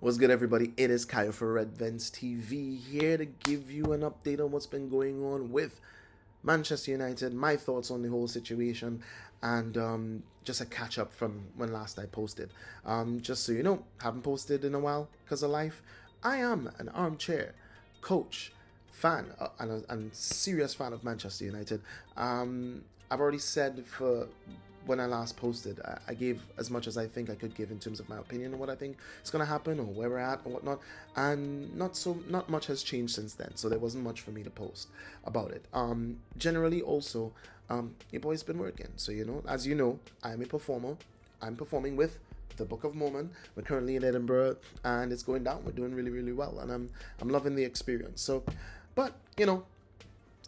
What's good, everybody? It is Kyle for Red Vents TV here to give you an update on what's been going on with Manchester United, my thoughts on the whole situation, and just a catch up from when last I posted. Just so you know, haven't posted in a while because of life. I am an armchair coach, fan, and serious fan of Manchester United. I've already said for when I last posted, I gave as much as I think I could give in terms of my opinion on what I think is going to happen or where we're at or whatnot, and not much has changed since then. So there wasn't much for me to post about it. Generally, also, your boy's been working. So as you know, I'm a performer. I'm performing with the Book of Mormon. We're currently in Edinburgh, and it's going down. We're doing really, really well, and I'm loving the experience. So, but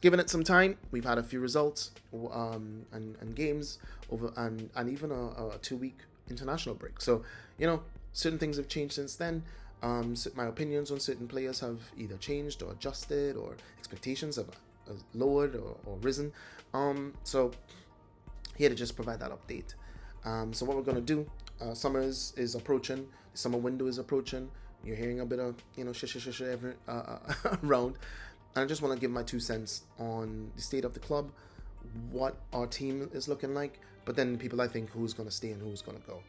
giving it some time, we've had a few results and games over and even a 2-week international break. So certain things have changed since then. My opinions on certain players have either changed or adjusted, or expectations have lowered or risen. So here to just provide that update. So what we're gonna do, summer is approaching. The summer window is approaching. You're hearing a bit of shish every around. And I just want to give my 2 cents on the state of the club, what our team is looking like, but then people I think who's going to stay and who's going to go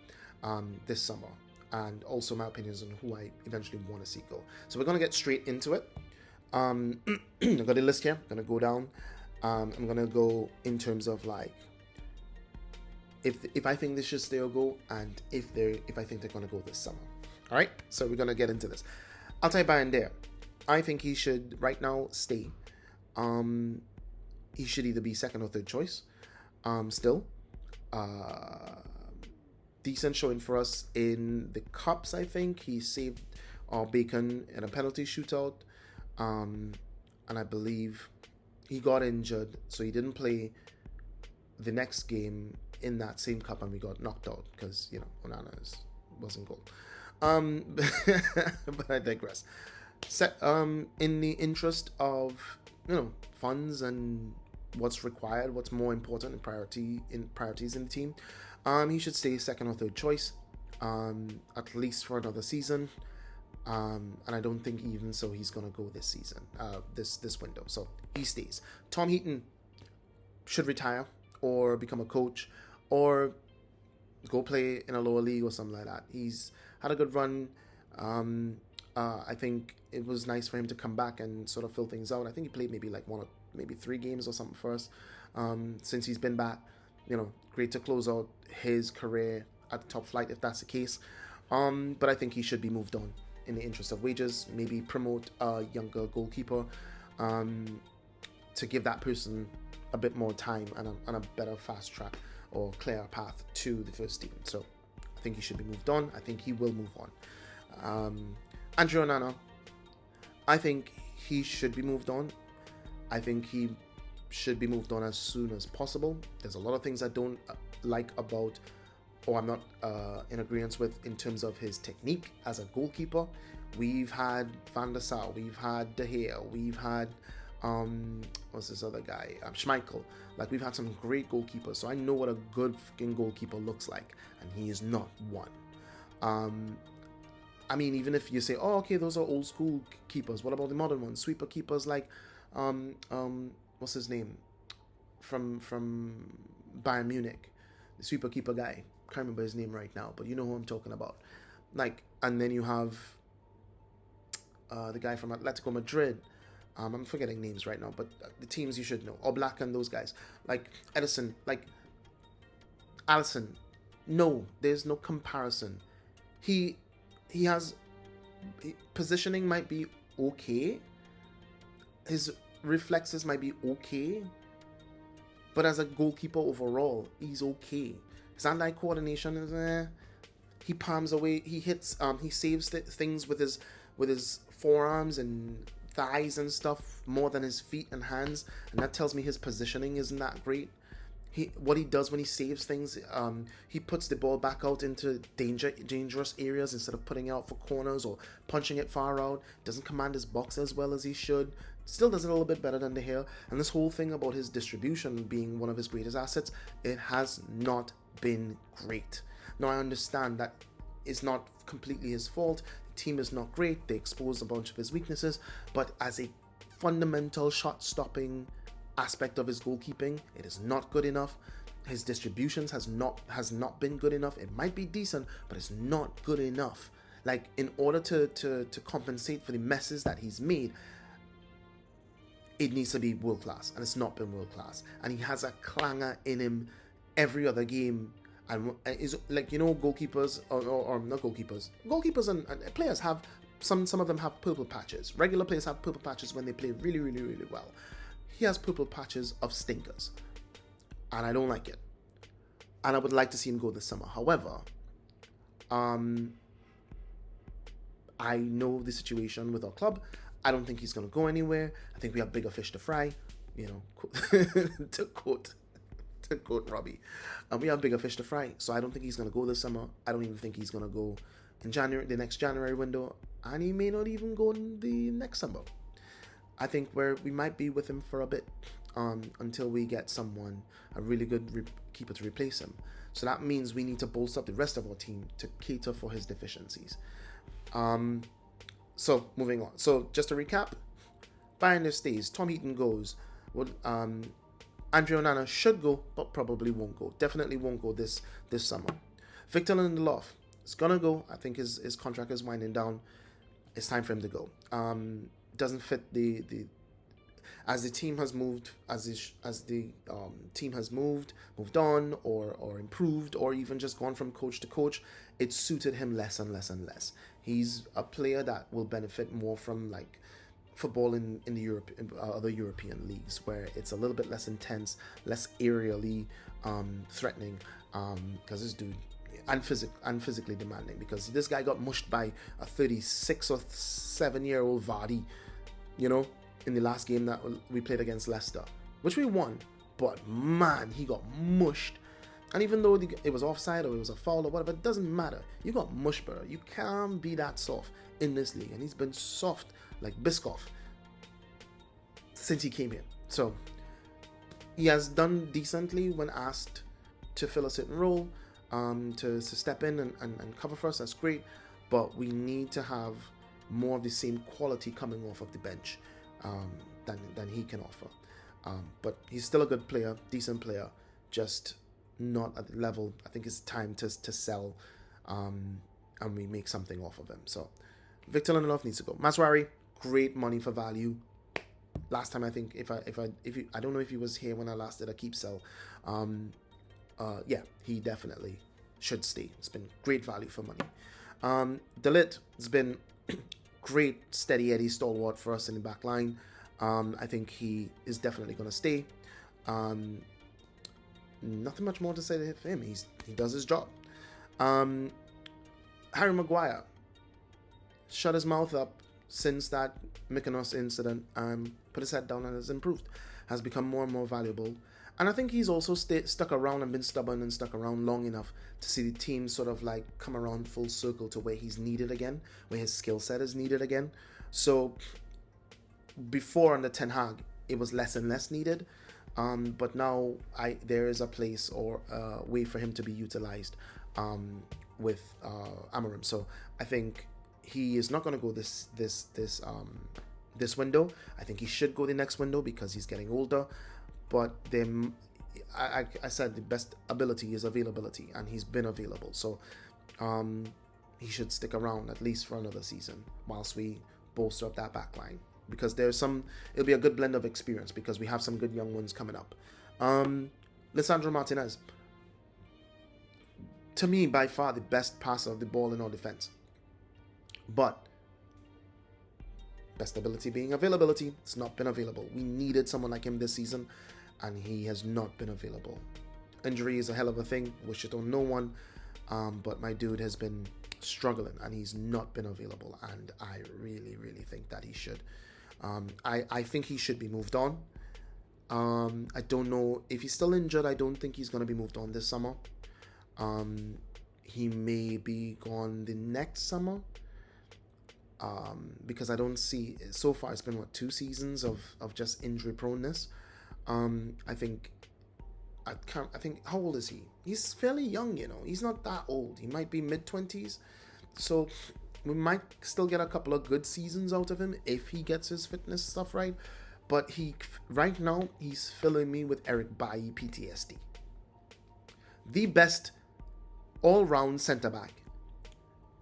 this summer, and also my opinions on who I eventually want to see go. So we're going to get straight into it. I've got a list here. I'm going to go down. I'm going to go in terms of like if I think this should stay or go, and if I think they're going to go this summer. All right, so we're going to get into this. I'll tell you by and there. I think he should right now stay. He should either be second or third choice. Still, decent showing for us in the cups. I think he saved our bacon in a penalty shootout, and I believe he got injured, so he didn't play the next game in that same cup, and we got knocked out because Onana wasn't goal. But I digress. In the interest of funds and what's required, what's more important and priorities in the team, he should stay second or third choice, at least for another season. And I don't think even so he's gonna go this season, this window. So he stays. Tom Heaton should retire or become a coach or go play in a lower league or something like that. He's had a good run. I think it was nice for him to come back and sort of fill things out. I think he played maybe like 1 or maybe 3 games or something for us since he's been back. Great to close out his career at the top flight if that's the case. But I think he should be moved on in the interest of wages. Maybe promote a younger goalkeeper to give that person a bit more time and a better fast track or clear path to the first team. So I think he should be moved on. I think he will move on. Andre Onana, I think he should be moved on. I think he should be moved on as soon as possible. There's a lot of things I don't like about, or I'm not in agreement with in terms of his technique as a goalkeeper. We've had Van der Sar, we've had De Gea, we've had what's this other guy, Schmeichel. Like, we've had some great goalkeepers, so I know what a good fucking goalkeeper looks like, and he is not one. I mean, even if you say, oh, okay, those are old school keepers, what about the modern ones? Sweeper keepers like, what's his name? From Bayern Munich. The sweeper keeper guy. Can't remember his name right now, but you know who I'm talking about. Like, and then you have the guy from Atletico Madrid. I'm forgetting names right now, but the teams you should know. Oblak and those guys. Like, Edison, like, Alisson. No, there's no comparison. He has positioning might be okay, his reflexes might be okay, but as a goalkeeper overall, he's okay. His hand-eye coordination is he palms away, he hits, he saves things with his forearms and thighs and stuff more than his feet and hands, and that tells me his positioning isn't that great. What he does when he saves things, he puts the ball back out into dangerous areas instead of putting it out for corners or punching it far out. Doesn't command his box as well as he should. Still does it a little bit better than De Gea. And this whole thing about his distribution being one of his greatest assets, it has not been great. Now, I understand that it's not completely his fault. The team is not great. They exposed a bunch of his weaknesses, but as a fundamental shot stopping aspect of his goalkeeping, it is not good enough. His distributions has not been good enough. It might be decent, but it's not good enough. Like, in order to compensate for the messes that he's made, it needs to be world class, and it's not been world class. And he has a clanger in him every other game. And is like, you know, goalkeepers or not goalkeepers and players have some of them have purple patches. Regular players have purple patches when they play really, really, really well. He has purple patches of stinkers, and I don't like it. And I would like to see him go this summer. However, I know the situation with our club. I don't think he's going to go anywhere. I think we have bigger fish to fry, you know, to quote Robbie. We have bigger fish to fry, so I don't think he's going to go this summer. I don't even think he's going to go in January, the next January window, and he may not even go in the next summer. I think we might be with him for a bit until we get someone, a really good keeper to replace him. So that means we need to bolster up the rest of our team to cater for his deficiencies. So moving on. So just to recap, Bayern stays. Tom Heaton goes. Andre Onana should go, but probably won't go. Definitely won't go this summer. Victor Lindelof is gonna go. I think his contract is winding down. It's time for him to go. Doesn't fit the as the team has moved, team has moved on, or improved, or even just gone from coach to coach. It suited him less and less and less. He's a player that will benefit more from like football in the other European leagues, where it's a little bit less intense, less aerially threatening. Because this dude and physically demanding. Because this guy got mushed by a 36 or 7-year-old Vardy, you know, in the last game that we played against Leicester, which we won. But man, he got mushed. And even though it was offside or it was a foul or whatever, it doesn't matter. You got mushed, brother. You can't be that soft in this league. And he's been soft like Biscoff since he came here. So he has done decently when asked to fill a certain role, to step in and cover for us. That's great. But we need to have more of the same quality coming off of the bench than he can offer. But he's still a good player, decent player, just not at the level. I think it's time to sell, and we make something off of him. So Victor Lindelof needs to go. Maswari, great money for value. Last time I think I don't know if he was here when I last did a keep sell. Yeah, he definitely should stay. It's been great value for money. De Ligt has been great, steady Eddie stalwart for us in the back line. I think he is definitely going to stay. Nothing much more to say to him. He does his job. Harry Maguire shut his mouth up since that Mykonos incident, put his head down and has improved, has become more and more valuable. And I think he's also stuck around and been stubborn and stuck around long enough to see the team sort of like come around full circle to where he's needed again, where his skill set is needed again. So before under Ten Hag, it was less and less needed. But now there is a place or a way for him to be utilized with Amorim. So I think he is not going to go this window. I think he should go the next window because he's getting older. But then I said the best ability is availability, and he's been available. So he should stick around at least for another season whilst we bolster up that back line. Because it'll be a good blend of experience because we have some good young ones coming up. Lisandro Martinez, to me, by far the best passer of the ball in our defense. But best ability being availability, it's not been available. We needed someone like him this season, and he has not been available. Injury is a hell of a thing. Wish it on no one. But my dude has been struggling, and he's not been available. And I really, really think that he should. I think he should be moved on. I don't know if he's still injured. I don't think he's going to be moved on this summer. He may be gone the next summer. Because I don't see, so far it's been 2 seasons of just injury proneness. I think how old is he? He's fairly young, you know. He's not that old. He might be mid-20s, So we might still get a couple of good seasons out of him if he gets his fitness stuff right. But right now he's filling me with Eric Bailly PTSD. The best all-round centre back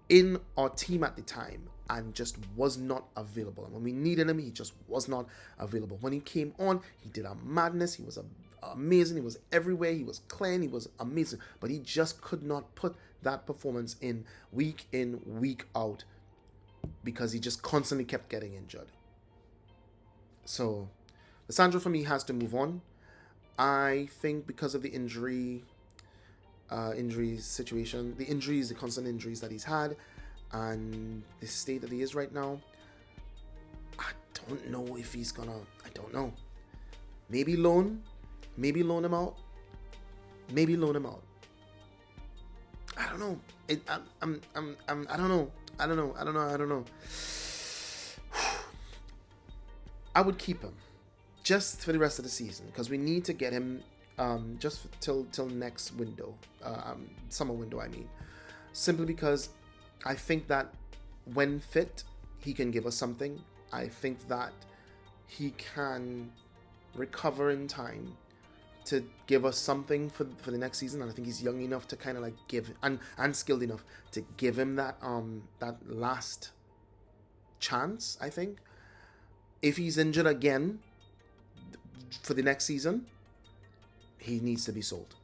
in our team at the time, and just was not available. And when we needed him, he just was not available. When he came on, he did a madness. He was amazing. He was everywhere. He was clean. He was amazing. But he just could not put that performance in, week out, because he just constantly kept getting injured. So, Lisandro for me has to move on. I think because of the injury situation, the constant injuries that he's had, and the state that he is right now, I don't know if he's gonna. I don't know. Maybe loan him out. Maybe loan him out. I don't know. I don't know. I would keep him just for the rest of the season, because we need to get him just till next window, summer window. I mean, simply because I think that when fit, he can give us something. I think that he can recover in time to give us something for the next season, and I think he's young enough to kind of like give, and skilled enough to give him that last chance. I think if he's injured again for the next season, he needs to be sold.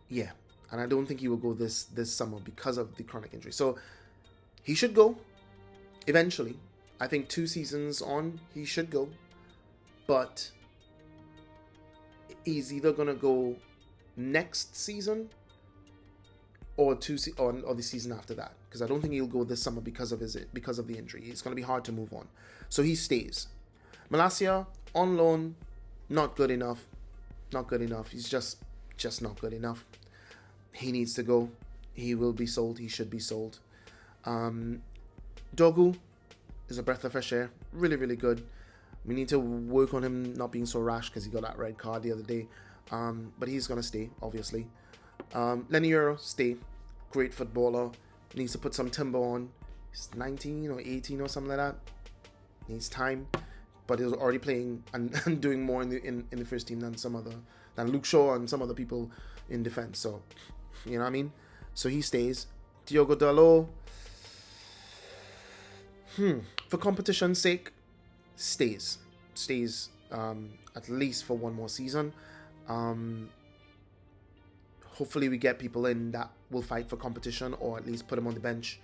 Yeah, and I don't think he will go this summer because of the chronic injury. So he should go eventually. I think 2 seasons on, he should go, but he's either gonna go next season or the season after that, because I don't think he'll go this summer because of the injury. It's gonna be hard to move on, so he stays. Malacia on loan, not good enough. He's just not good enough. He needs to go. He will be sold. He should be sold. Dogu is a breath of fresh air. Really, really good. We need to work on him not being so rash, because he got that red card the other day. But he's going to stay, obviously. Leniero, stay. Great footballer. Needs to put some timber on. He's 19 or 18 or something like that. Needs time. But he's already playing and doing more in the first team than Luke Shaw and some other people in defense. So, you know what I mean? So he stays. Diogo Dalot, for competition's sake, stays at least for one more season. Hopefully we get people in that will fight for competition, or at least put him on the bench.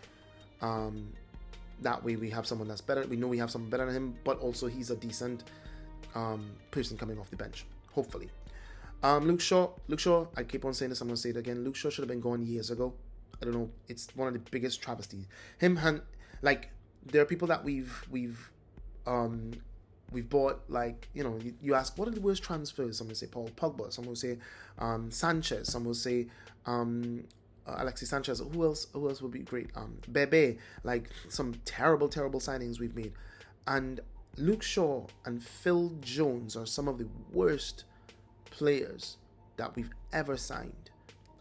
That way we have someone that's better. We know we have someone better than him, but also he's a decent person coming off the bench, hopefully. Luke Shaw, I keep on saying this, I'm going to say it again. Luke Shaw should have been gone years ago. I don't know, it's one of the biggest travesties. There are people that we've bought, like, you know, you ask, what are the worst transfers? Some will say Paul Pogba, some will say Sanchez, some will say Alexis Sanchez. Who else would be great? Bebe. Like, some terrible signings we've made. And Luke Shaw and Phil Jones are some of the worst players that we've ever signed.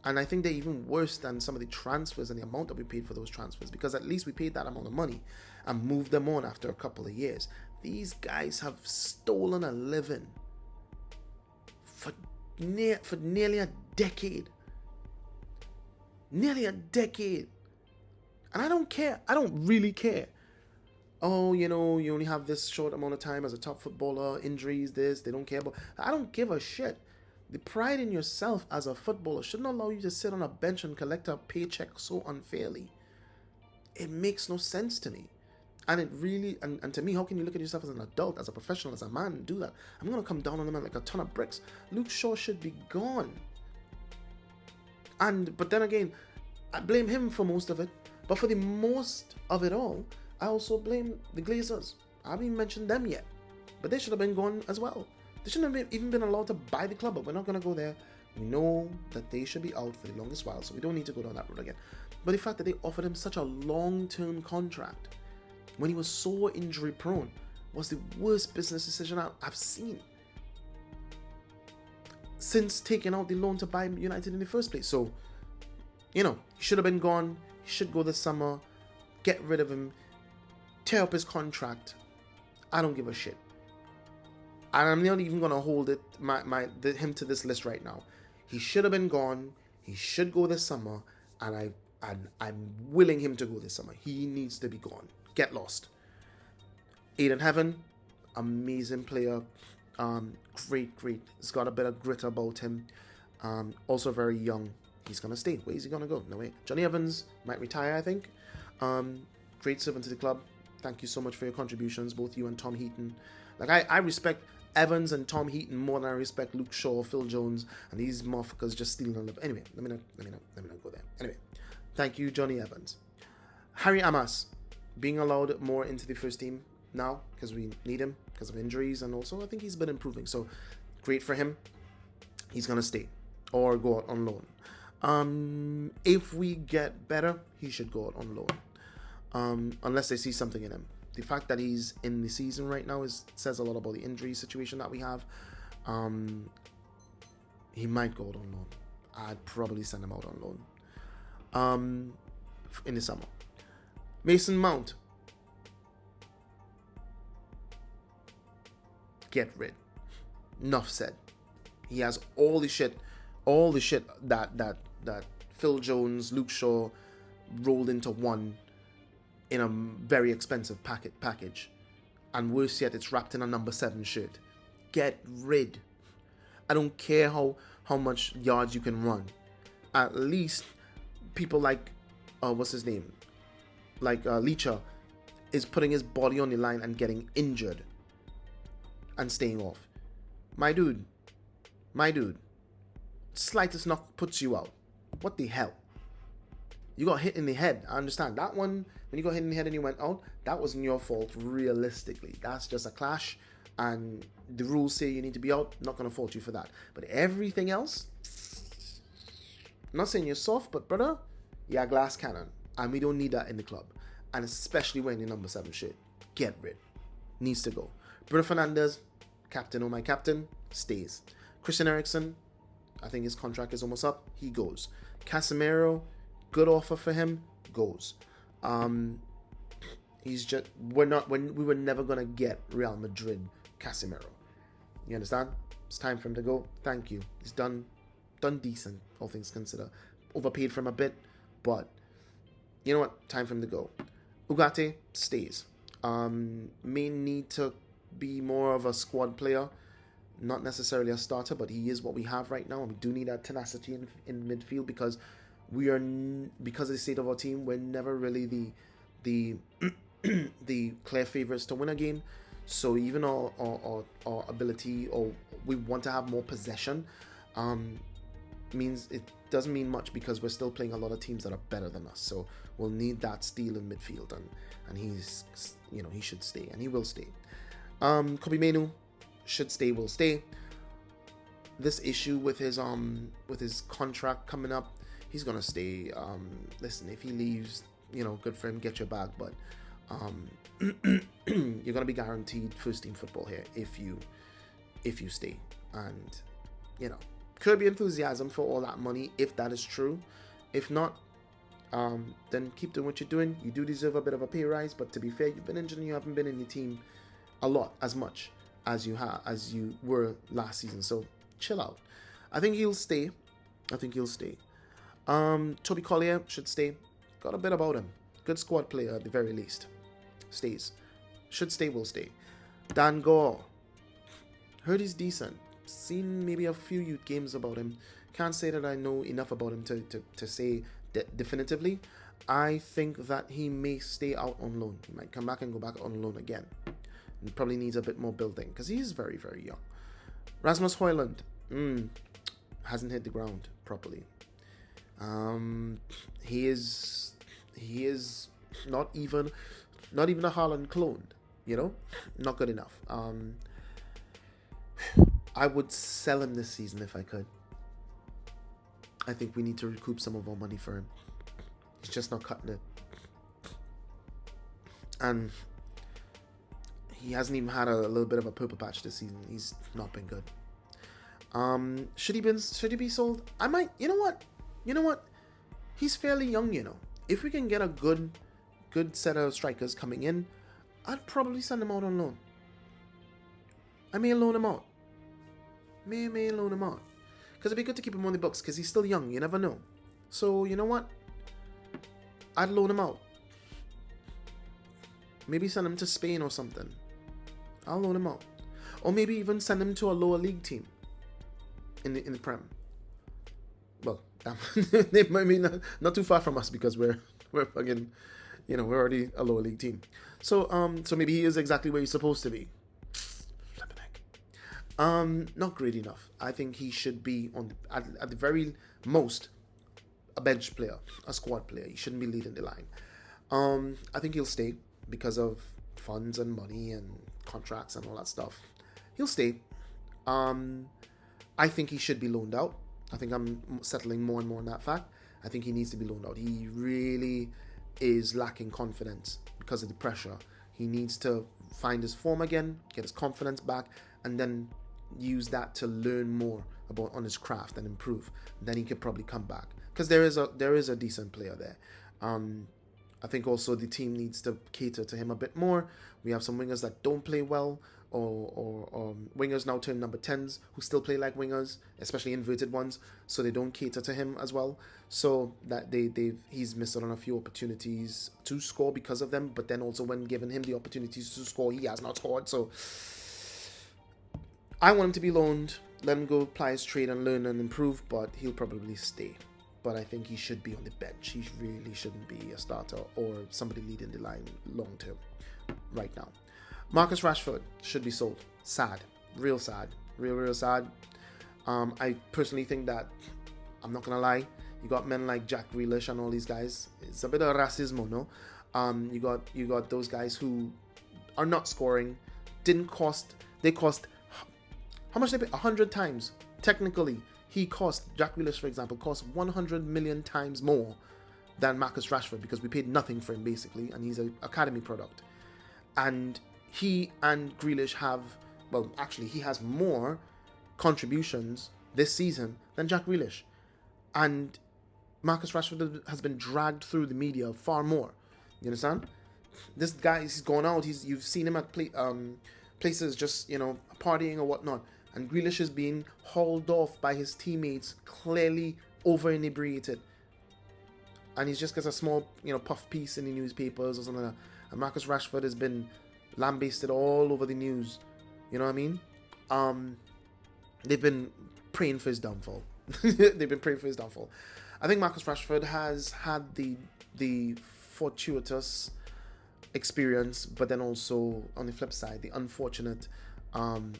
And I think they're even worse than some of the transfers and the amount that we paid for those transfers, because at least we paid that amount of money and moved them on after a couple of years. These guys have stolen a living for nearly a decade. Nearly a decade. And I don't care. I don't really care. Oh, you know, you only have this short amount of time as a top footballer, injuries, this, they don't care about. I don't give a shit. The pride in yourself as a footballer shouldn't allow you to sit on a bench and collect a paycheck so unfairly. It makes no sense to me. And it really, and to me, how can you look at yourself as an adult, as a professional, as a man, and do that? I'm going to come down on them like a ton of bricks. Luke Shaw should be gone. But then again, I blame him for most of it. But for the most of it all, I also blame the Glazers. I haven't even mentioned them yet. But they should have been gone as well. They shouldn't have even been allowed to buy the club, but we're not going to go there. We know that they should be out for the longest while, so we don't need to go down that road again. But the fact that they offered him such a long-term contract when he was so injury-prone was the worst business decision I've seen since taking out the loan to buy United in the first place. So he should have been gone. He should go this summer. Get rid of him. Tear up his contract. I don't give a shit. And I'm not even gonna hold him to this list right now. He should have been gone. He should go this summer, and I'm willing him to go this summer. He needs to be gone. Get lost. Aiden Heaven, amazing player. Great. He's got a bit of grit about him. Also very young. He's gonna stay. Where is he gonna go? No way. Johnny Evans might retire, I think. Great servant to the club. Thank you so much for your contributions, both you and Tom Heaton. Like I respect Evans and Tom Heaton more than I respect Luke Shaw, Phil Jones, and these motherfuckers just stealing a little. Anyway, let me not go there. Anyway, thank you, Johnny Evans. Harry Amas being allowed more into the first team now because we need him because of injuries, and also I think he's been improving. So great for him. He's gonna stay or go out on loan. If we get better, he should go out on loan. Unless they see something in him. The fact that he's in the season right now says a lot about the injury situation that we have. He might go out on loan. I'd probably send him out on loan in the summer. Mason Mount. Get rid. Enough said. He has all the shit that Phil Jones, Luke Shaw rolled into one in a very expensive package. And worse yet, it's wrapped in a number 7 shirt. Get rid. I don't care how much yards you can run. At least people like, what's his name? Like Leacher is putting his body on the line and getting injured and staying off. My dude. Slightest knock puts you out. What the hell? You got hit in the head. I understand. That one, when you got hit in the head and you went out, that wasn't your fault, realistically. That's just a clash, and the rules say you need to be out. Not going to fault you for that. But everything else, I'm not saying you're soft, but brother, you're a glass cannon. And we don't need that in the club. And especially wearing the number 7 shit. Get rid. Needs to go. Bruno Fernandes, captain, my captain, stays. Christian Eriksen, I think his contract is almost up. He goes. Casemiro, good offer for him, goes. We were never gonna get Real Madrid Casemiro. You understand? It's time for him to go. Thank you. He's done decent, all things considered. Overpaid for him a bit, but you know what? Time for him to go. Ugarte stays. May need to be more of a squad player, not necessarily a starter, but he is what we have right now, and we do need that tenacity in midfield because because of the state of our team, we're never really the clear favorites to win a game. So even our ability, or we want to have more possession, means it doesn't mean much because we're still playing a lot of teams that are better than us. So we'll need that steal in midfield, and he's, he should stay, and he will stay. Kobe Mainoo should stay, will stay. This issue with his contract coming up, he's gonna stay. Listen, if he leaves, good for him, get your bag, but you're gonna be guaranteed first team football here if you stay. And curb your enthusiasm for all that money if that is true. If not, then keep doing what you're doing. You do deserve a bit of a pay rise, but to be fair, you've been injured and you haven't been in the team as much as you were last season. So chill out. I think he'll stay. Toby Collier should stay. Got a bit about him. Good squad player at the very least. Stays. Should stay, will stay. Dan Gore. Heard he's decent. Seen maybe a few youth games about him. Can't say that I know enough about him to say definitively. I think that he may stay out on loan. He might come back and go back on loan again. And probably needs a bit more building because he is very, very young. Rasmus Højlund hasn't hit the ground properly. He is not even a Haaland clone, not good enough. I would sell him this season if I could. I think we need to recoup some of our money for him. He's just not cutting it. And he hasn't even had a little bit of a purple patch this season. He's not been good. Should he be sold? I might. You know what? He's fairly young, you know. If we can get a good set of strikers coming in, I'd probably send him out on loan. I may loan him out. May loan him out. Because it'd be good to keep him on the books, because he's still young, you never know. So, you know what? I'd loan him out. Maybe send him to Spain or something. I'll loan him out. Or maybe even send him to a lower league team in the Prem. Well, they might be not too far from us, because we're fucking, you know, we're already a lower league team. So so maybe he is exactly where he's supposed to be. Flipping heck. Not great enough. I think he should be at the very most a bench player, a squad player. He shouldn't be leading the line. I think he'll stay because of funds and money and contracts and all that stuff. He'll stay. I think he should be loaned out. I think I'm settling more and more on that fact. I think he needs to be loaned out. He really is lacking confidence because of the pressure. He needs to find his form again, get his confidence back, and then use that to learn more on his craft and improve. Then he could probably come back, because there is a decent player there. I think also the team needs to cater to him a bit more. We have some wingers that don't play well, or wingers now turn number 10s who still play like wingers, especially inverted ones, so they don't cater to him as well. So that he's missed out on a few opportunities to score because of them, but then also when given him the opportunities to score, he has not scored. So I want him to be loaned, let him go apply his trade and learn and improve, but he'll probably stay. But I think he should be on the bench. He really shouldn't be a starter or somebody leading the line long term right now. Marcus Rashford should be sold. Sad. Real sad. Real sad. I personally think that, I'm not going to lie, you got men like Jack Grealish and all these guys. It's a bit of racism, no? You got those guys who are not scoring. They cost, how much they pay? 100 times. Technically, Jack Grealish, for example, cost 100 million times more than Marcus Rashford, because we paid nothing for him, basically, and he's an academy product. And he and Grealish he has more contributions this season than Jack Grealish. And Marcus Rashford has been dragged through the media far more. You understand? This guy, he's gone out, you've seen him at places just, you know, partying or whatnot. And Grealish is being hauled off by his teammates, clearly over inebriated. And he's just got a small, you know, puff piece in the newspapers or something like that. And Marcus Rashford has been lambasted all over the news. You know what I mean? They've been praying for his downfall. I think Marcus Rashford has had the fortuitous experience, but then also on the flip side, the unfortunate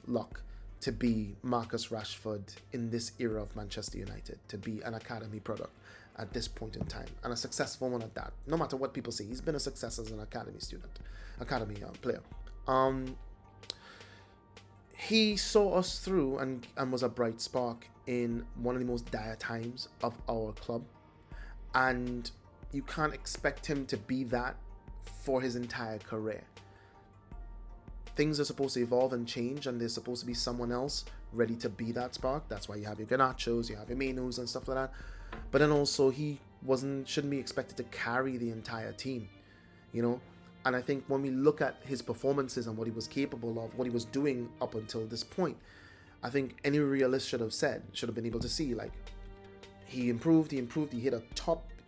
luck to be Marcus Rashford in this era of Manchester United, to be an academy product at this point in time, and a successful one at that. No matter what people say, he's been a success as an academy player. He saw us through and was a bright spark in one of the most dire times of our club, and you can't expect him to be that for his entire career. Things are supposed to evolve and change, and there's supposed to be someone else ready to be that spark. That's why you have your Garnachos, you have your Mainos and stuff like that. But then also he shouldn't be expected to carry the entire team, you know. And I think when we look at his performances and what he was capable of, what he was doing up until this point, I think any realist should have been able to see, like, he improved, he hit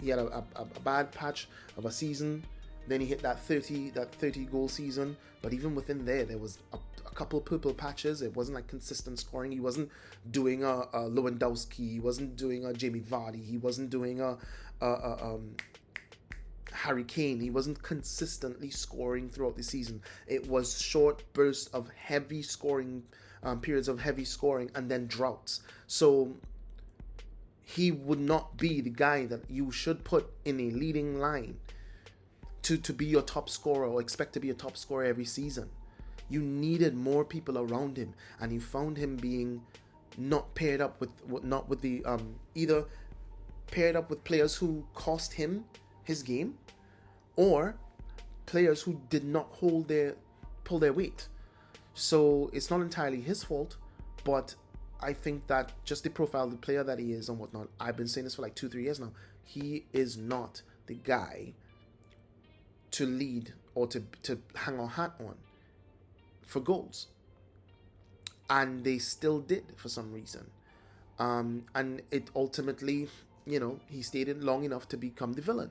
he had a bad patch of a season. Then he hit that 30 goal season, but even within there was a couple purple patches. It wasn't like consistent scoring. He wasn't doing a Lewandowski. He wasn't doing a Jamie Vardy. He wasn't doing a Harry Kane. He wasn't consistently scoring throughout the season. It was short bursts of heavy scoring, periods of heavy scoring, and then droughts. So he would not be the guy that you should put in a leading line to be your top scorer, or expect to be a top scorer every season. You needed more people around him, and you found him being not paired up with either paired up with players who cost him his game, or players who did not pull their weight. So it's not entirely his fault, but I think that just the profile of the player that he is and whatnot, I've been saying this for like 2-3 years now, he is not the guy to lead or to hang our hat on for goals. And they still did for some reason. And it ultimately, he stayed in long enough to become the villain,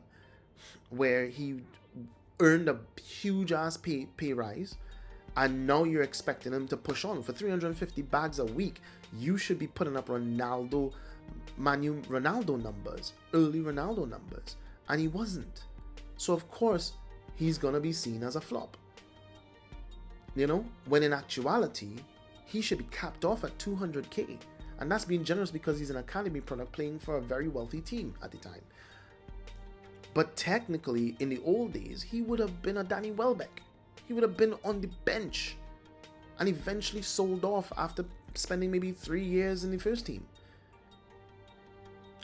where he earned a huge ass pay rise, and now you're expecting him to push on for 350 bags a week. You should be putting up Ronaldo numbers, early Ronaldo numbers, and he wasn't. So of course he's gonna be seen as a flop. When in actuality he should be capped off at 200k, and that's being generous because he's an academy product playing for a very wealthy team at the time. But technically, in the old days, he would have been a Danny Welbeck. He would have been on the bench and eventually sold off after spending maybe 3 years in the first team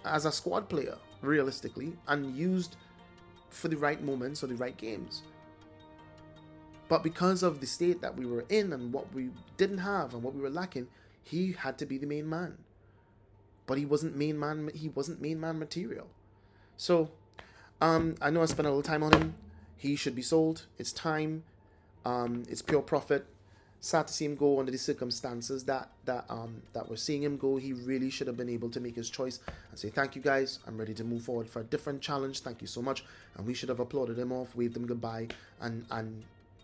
as a squad player, realistically, and used for the right moments or the right games. But because of the state that we were in and what we didn't have and what we were lacking, he had to be the main man. But he wasn't main man material. So I know I spent a little time on him. He should be sold. It's time. It's pure profit. Sad to see him go under the circumstances that we're seeing him go. He really should have been able to make his choice and say, thank you guys, I'm ready to move forward for a different challenge. Thank you so much. And we should have applauded him off, waved him goodbye, and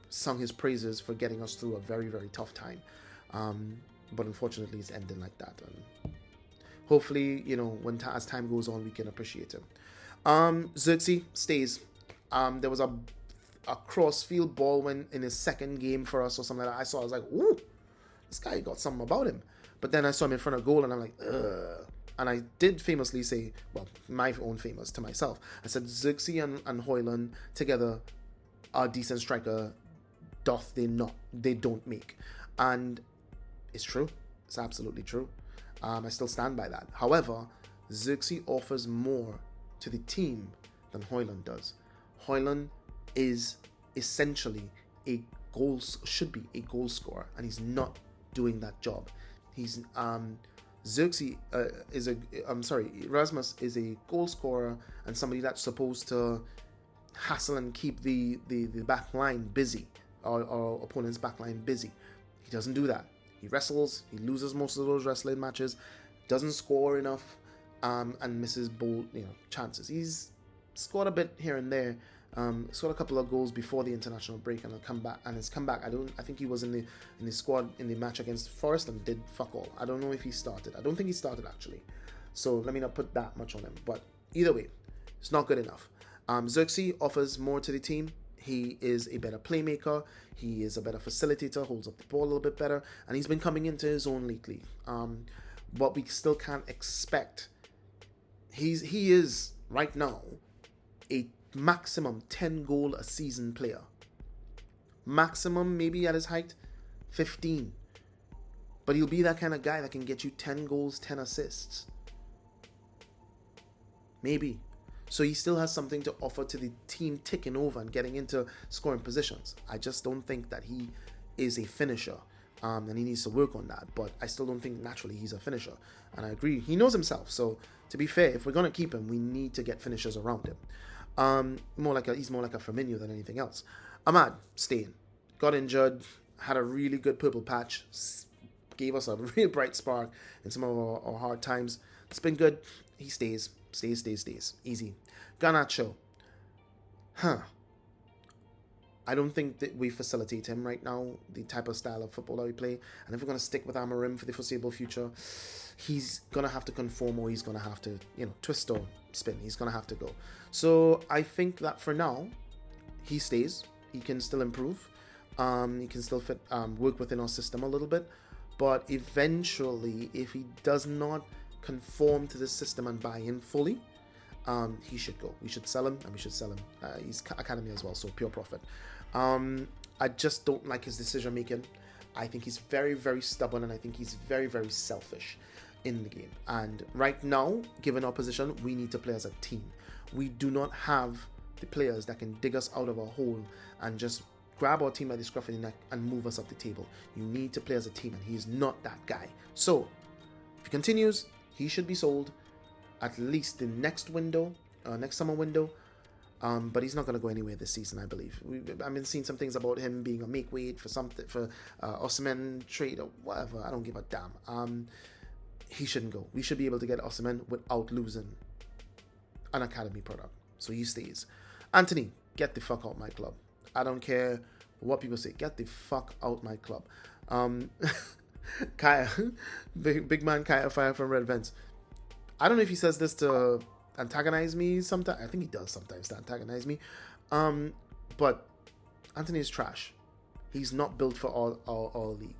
sung his praises for getting us through a very, very tough time. But unfortunately, it's ending like that. And hopefully, as time goes on, we can appreciate him. Zirkzee stays. There was a cross-field ball when in his second game for us or something like that. I was like, ooh, this guy got something about him. But then I saw him in front of goal and I'm like, ugh. And I did famously say, well, my own famous to myself, I said, Zirkzee and Højlund together are decent striker, doth they don't make. And it's true. It's absolutely true. I still stand by that. However, Zirkzee offers more to the team than Højlund does. Højlund is essentially should be a goal scorer, and he's not doing that job. He's Zirkzee Rasmus is a goal scorer and somebody that's supposed to hassle and keep the back line busy, or opponent's back line busy. He doesn't do that. He wrestles, he loses most of those wrestling matches, doesn't score enough, and misses bold chances. He's scored a bit here and there, scored a couple of goals before the international break, and his comeback. I think he was in the squad in the match against Forest and did fuck all. I don't know if he started. I don't think he started actually. So let me not put that much on him. But either way, it's not good enough. Zirkzee offers more to the team. He is a better playmaker. He is a better facilitator, holds up the ball a little bit better, and he's been coming into his own lately. But we still can't expect. He is right now a maximum 10 goal a season player. Maximum, maybe at his height, 15. But he'll be that kind of guy that can get you 10 goals, 10 assists. Maybe. So he still has something to offer to the team ticking over and getting into scoring positions. I just don't think that he is a finisher. And he needs to work on that. But I still don't think naturally he's a finisher. And I agree. He knows himself. So to be fair, if we're going to keep him, we need to get finishers around him. He's more like a Firmino than anything else. Amad, staying. Got injured. Had a really good purple patch. Gave us a real bright spark in some of our hard times. It's been good. He stays. Stays. Easy. Garnacho. I don't think that we facilitate him right now, the type of style of football that we play. And if we're going to stick with Amorim for the foreseeable future, he's going to have to conform, or he's going to have to, twist or spin. He's going to have to go. So I think that for now, he stays. He can still improve. He can still work within our system a little bit. But eventually, if he does not conform to the system and buy in fully, he should go. We should sell him, and we should sell him. He's academy as well, so pure profit. I just don't like his decision making. I think he's very, very stubborn, and I think he's very, very selfish in the game. And right now, given our position, we need to play as a team. We do not have the players that can dig us out of a hole and just grab our team by the scruff of the neck and move us up the table. You need to play as a team, and he's not that guy. So if he continues, he should be sold at least the next window, next summer window. But he's not going to go anywhere this season, I believe. I've been seeing some things about him being a make weight for something, for Osimhen trade or whatever. I don't give a damn. He shouldn't go. We should be able to get Osimhen without losing an academy product. So he stays. Anthony, get the fuck out my club. I don't care what people say. Get the fuck out my club. Kaya, big man Kaya Fire from Red Vents. I don't know if he says this to antagonize me sometimes. I think he does sometimes to antagonize me. But Anthony is trash. He's not built for all league.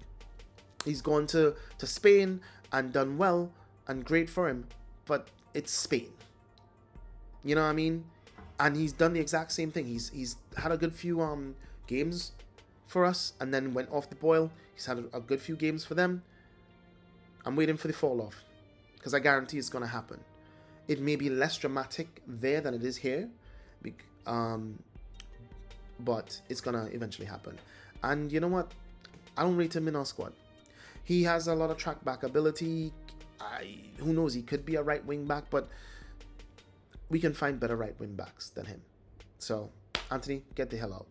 He's gone to Spain and done well and great for him, but it's Spain. You know what I mean? And he's done the exact same thing. He's had a good few games for us and then went off the boil. He's had a good few games for them. I'm waiting for the fall off because I guarantee it's going to happen. It may be less dramatic there than it is here, but it's going to eventually happen. And you know what? I don't rate him in our squad. He has a lot of track back ability. Who knows? He could be a right wing back, but we can find better right wing backs than him. So, Anthony, get the hell out.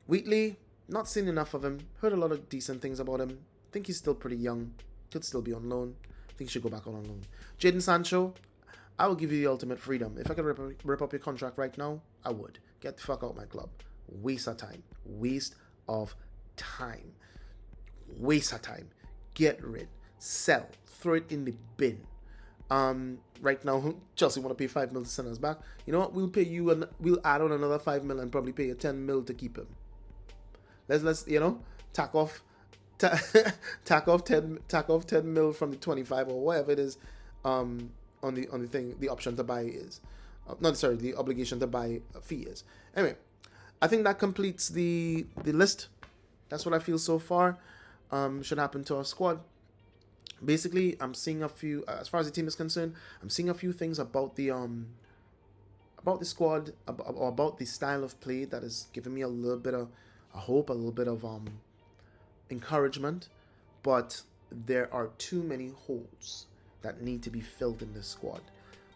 Wheatley, not seen enough of him. Heard a lot of decent things about him. Think he's still pretty young. Could still be on loan. Think he should go back on loan. Jadon Sancho, I will give you the ultimate freedom. If I could rip up your contract right now, I would. Get the fuck out my club. Waste of time. Waste of time. Waste of time. Get rid. Sell. Throw it in the bin. Right now, Chelsea want to pay 5 mil to send us back. You know what? We'll pay you and we'll add on another 5 mil and probably pay you 10 mil to keep him. Let's tack off 10 mil from the 25 or whatever it is on the thing, the option to buy is the obligation to buy fee is. Anyway, I think that completes the list. That's what I feel so far should happen to our squad. Basically, I'm seeing a few, as far as the team is concerned, I'm seeing a few things about the squad, about the style of play that is giving me a little bit of a hope, a little bit of encouragement. But there are too many holes that need to be filled in this squad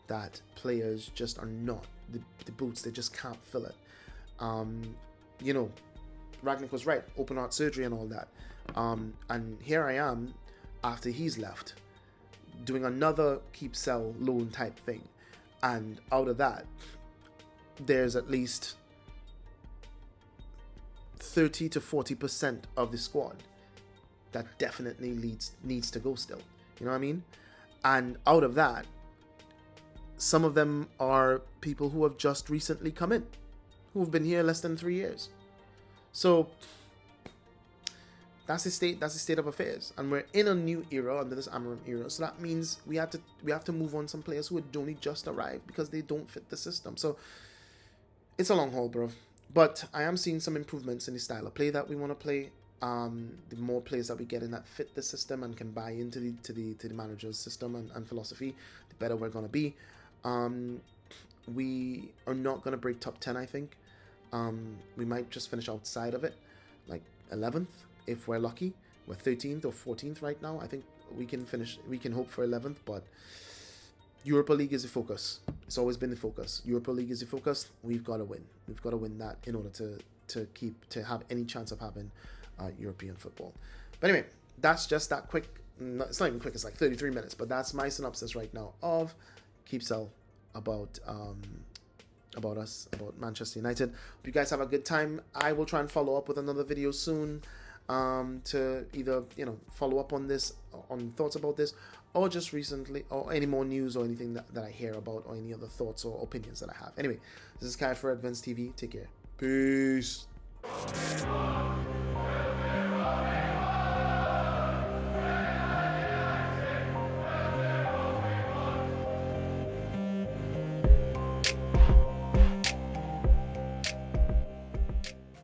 that players just are not, the boots, they just can't fill it. Ragnick was right, open heart surgery and all that. And here I am, after he's left, doing another keep sell loan type thing, and out of that there's at least 30 to 40% of the squad that definitely needs to go still. You know what I mean? And out of that, some of them are people who have just recently come in, who've been here less than 3 years. So that's the state of affairs, and we're in a new era under this Amorim era. So that means we have to move on some players who had only just arrived because they don't fit the system. So it's a long haul, bro. But I am seeing some improvements in the style of play that we want to play. The more players that we get in that fit the system and can buy into the manager's system and philosophy, the better we're gonna be. We are not gonna break top 10. I think we might just finish outside of it, like 11th. If we're lucky, we're 13th or 14th right now. I think we can hope for 11th, but Europa League is the focus. It's always been the focus. Europa League is the focus. We've got to win. We've got to win that in order to have any chance of having European football. But anyway, that's just that quick. It's not even quick. It's like 33 minutes, but that's my synopsis right now of Keep Sell about us, about Manchester United. Hope you guys have a good time. I will try and follow up with another video soon. To either follow up on this, on thoughts about this, or just recently, or any more news or anything that I hear about, or any other thoughts or opinions that I have. Anyway, this is Kai for Red Vents TV. Take care. Peace.